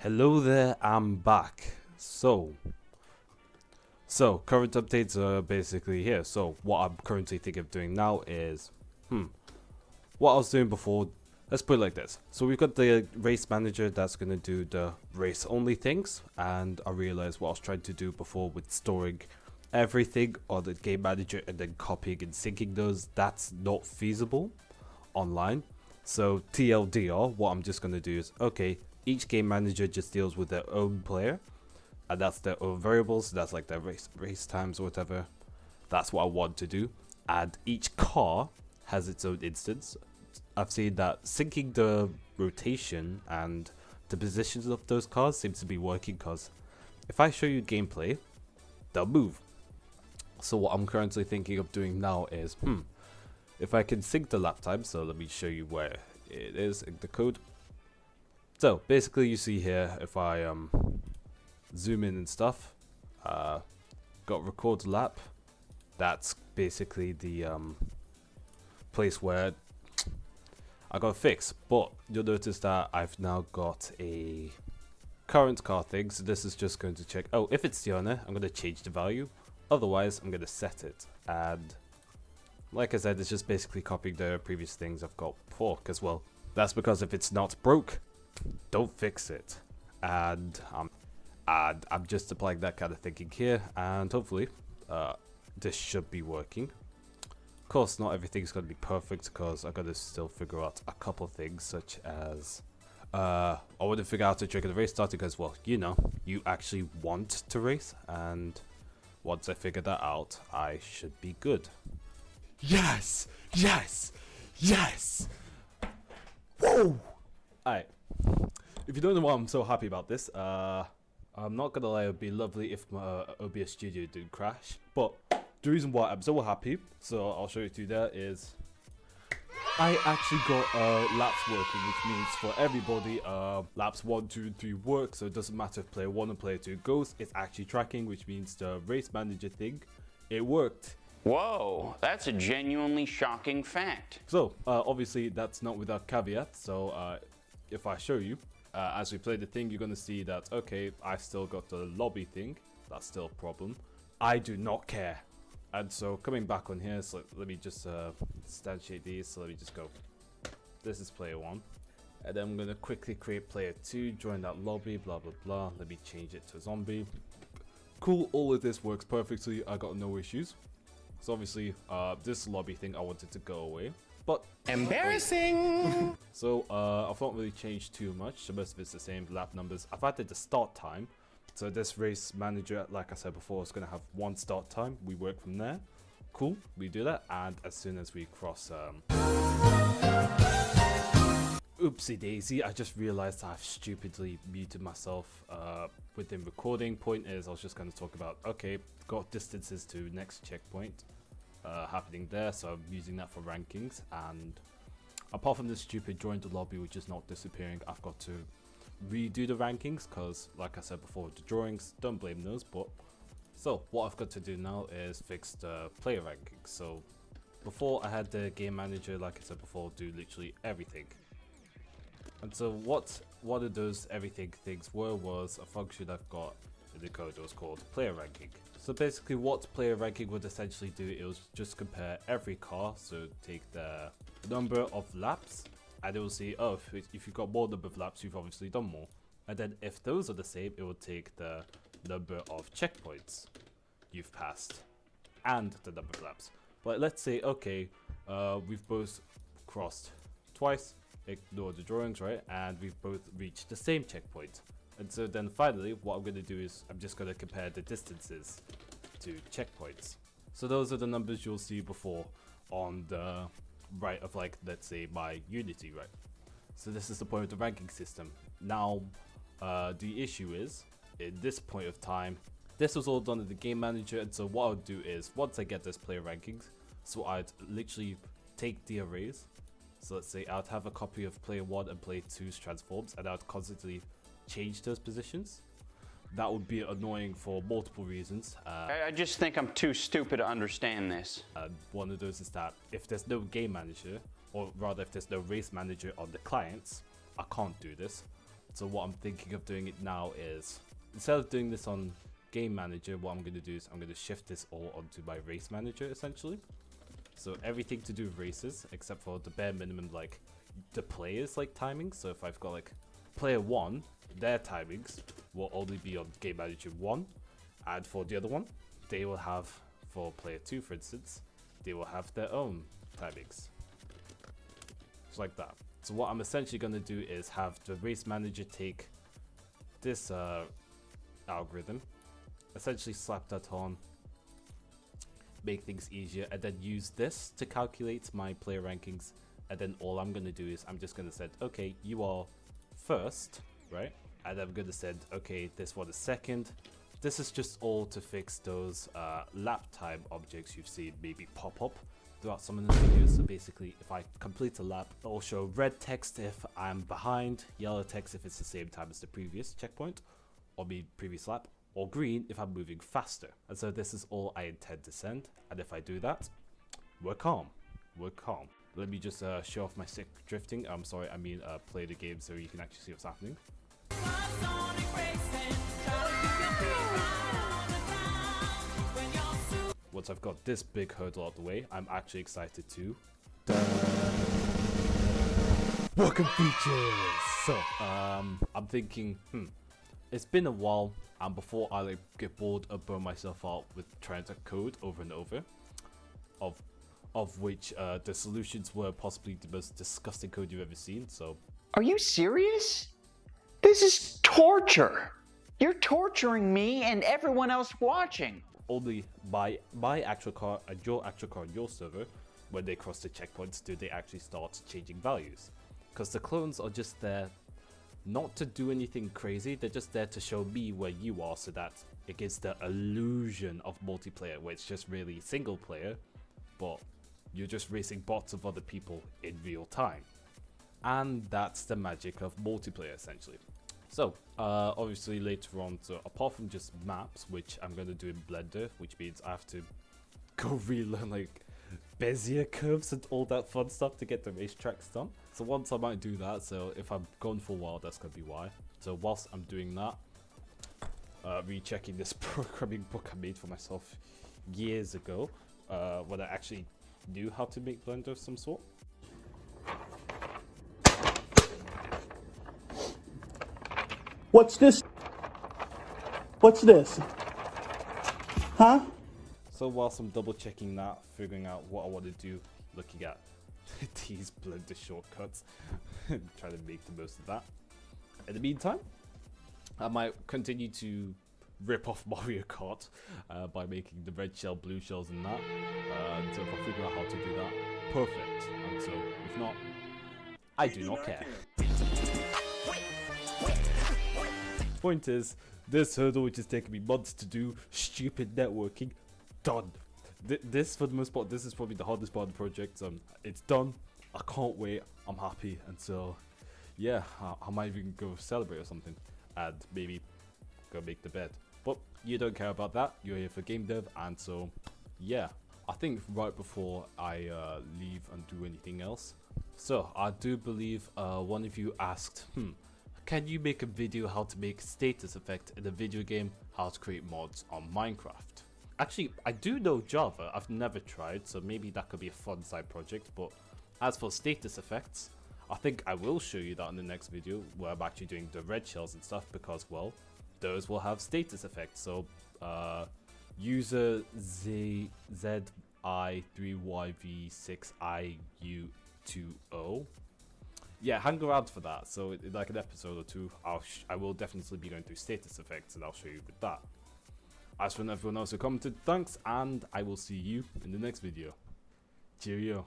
Hello there, I'm back. So current updates are basically here. So what I'm currently thinking of doing now is, what I was doing before, let's put it like this. So we've got the race manager that's going to do the race only things, and I realized what I was trying to do before with storing everything on the game manager and then copying and syncing those, that's not feasible online. So TLDR, what I'm just going to do is, okay, each game manager just deals with their own player, and that's their own variables. That's like their race times or whatever. That's what I want to do. And each car has its own instance. I've seen that syncing the rotation and the positions of those cars seems to be working, because if I show you gameplay, they'll move. So what I'm currently thinking of doing now is, if I can sync the lap time, so let me show you where it is in the code. So basically you see here, if I zoom in and stuff, got record lap, that's basically the place where I got a fix. But you'll notice that I've now got a current car thing, so this is just going to check, oh, if it's Diana, I'm going to change the value, otherwise I'm going to set it. And like I said, it's just basically copying the previous things I've got before, because, well, that's because if it's not broke, don't fix it. And I'm just applying that kind of thinking here, and hopefully this should be working. Of course, not everything's going to be perfect, because I got to still figure out a couple things, such as I want to figure out how to trigger the race starting, because, well, you know, you actually want to race, and once I figure that out, I should be good. Yes! Yes! Yes! Whoa! Alright. If you don't know why I'm so happy about this, I'm not gonna lie, it would be lovely if my OBS studio didn't crash. But the reason why I'm so happy, so I'll show you to you there, is I actually got laps working, which means for everybody, laps 1, 2, and 3 work, so it doesn't matter if player 1 and player 2 goes, it's actually tracking, which means the race manager thing, it worked. Whoa, that's a genuinely shocking fact. So, obviously that's not without caveat, so if I show you, as we play the thing, you're going to see that, okay, I still got the lobby thing, that's still a problem. I do not care. And so coming back on here, so let me just instantiate these, so let me just go, this is player 1. And then I'm going to quickly create player 2, join that lobby, blah blah blah, let me change it to zombie. Cool, all of this works perfectly, I got no issues. So obviously, this lobby thing, I wanted to go away, but embarrassing. So I've not really changed too much, so most of it's the same lap numbers. I've added the start time, so this race manager, like I said before, is going to have one start time. We work from there. Cool, we do that, and as soon as we cross oopsie daisy, I just realized I've stupidly muted myself within recording. Point is, I was just going to talk about, okay, got distances to next checkpoint happening there, so I'm using that for rankings. And apart from this stupid join the lobby, which is not disappearing, I've got to redo the rankings, because like I said before, the drawings, don't blame those. But so what I've got to do now is fix the player rankings. So before, I had the game manager, like I said before, do literally everything. And so what one of those everything things was a function I've got in the code. It was called player ranking. So basically what player ranking would essentially do, it was just compare every car, so take the number of laps, and it will see, oh, if you've got more number of laps, you've obviously done more. And then if those are the same, it will take the number of checkpoints you've passed and the number of laps. But let's say, okay, we've both crossed twice, ignore the drawings, right? And we've both reached the same checkpoint. And so then finally, what I'm going to do is I'm just going to compare the distances to checkpoints. So those are the numbers you'll see before on the right of, like, let's say my Unity, right? So this is the point of the ranking system. Now, the issue is, in this point of time, this was all done in the game manager. And so what I'll do is, once I get this player rankings, so I'd literally take the arrays. So let's say I'd have a copy of player 1 and player 2's transforms, and I'd constantly change those positions. That would be annoying for multiple reasons. I just think I'm too stupid to understand this. One of those is that if there's no game manager, or rather if there's no race manager on the clients, I can't do this. So what I'm thinking of doing it now is, instead of doing this on Game Manager, what I'm going to do is I'm going to shift this all onto my Race Manager essentially. So everything to do with races, except for the bare minimum, like the players like timings. So if I've got like player 1, their timings will only be on Game Manager 1, and for the other one, they will have, for player 2 for instance, they will have their own timings. Just like that. So what I'm essentially going to do is have the Race Manager take this algorithm, essentially slap that on, make things easier, and then use this to calculate my player rankings. And then all I'm going to do is I'm just going to say, okay, you are first, right? And I'm going to say, okay, this one is second. This is just all to fix those lap time objects you've seen maybe pop up throughout some of the videos. So basically, if I complete a lap, it'll show red text if I'm behind, yellow text if it's the same time as the previous checkpoint, or the previous lap, or green if I'm moving faster. And so this is all I intend to send. And if I do that, we're calm. We're calm. Let me just show off my sick drifting. I'm sorry, I mean play the game so you can actually see what's happening. Once I've got this big hurdle out the way, I'm actually excited to welcome features. So I'm thinking, it's been a while, and before I like get bored or burn myself out with trying to code over and over, of which the solutions were possibly the most disgusting code you've ever seen. So are you serious? This is torture. You're torturing me and everyone else watching. only my actual car and your actual car on your server, when they cross the checkpoints, do they actually start changing values. Because the clones are just there not to do anything crazy, they're just there to show me where you are, so that it gives the illusion of multiplayer, where it's just really single player, but you're just racing bots of other people in real time. And that's the magic of multiplayer essentially. So obviously later on, so apart from just maps, which I'm going to do in Blender, which means I have to go relearn like Bezier curves and all that fun stuff to get the racetracks done. So once I might do that, so if I'm gone for a while, that's going to be why. So whilst I'm doing that, rechecking this programming book I made for myself years ago, when I actually knew how to make Blender of some sort. What's this? What's this? Huh? So whilst I'm double checking that, figuring out what I want to do, looking at these Blender shortcuts, trying to make the most of that. In the meantime, I might continue to rip off Mario Kart by making the red shell, blue shells and that. So if I figure out how to do that, perfect. And so if not, I do not care. Point is, this hurdle which is taking me months to do, stupid networking, done. This for the most part, this is probably the hardest part of the project. It's done, I can't wait, I'm happy, and so yeah, I might even go celebrate or something, and maybe go make the bed. But you don't care about that, you're here for game dev, and so yeah. I think right before I leave and do anything else, so I do believe one of you asked, can you make a video how to make status effect in a video game, how to create mods on Minecraft? Actually, I do know Java, I've never tried, so maybe that could be a fun side project, but as for status effects, I think I will show you that in the next video, where I'm actually doing the red shells and stuff, because, well, those will have status effects. So, user ZI3YV6IU20. Yeah, hang around for that. So in like an episode or two, I will definitely be going through status effects, and I'll show you with that. As for everyone else who commented, thanks, and I will see you in the next video. Cheerio.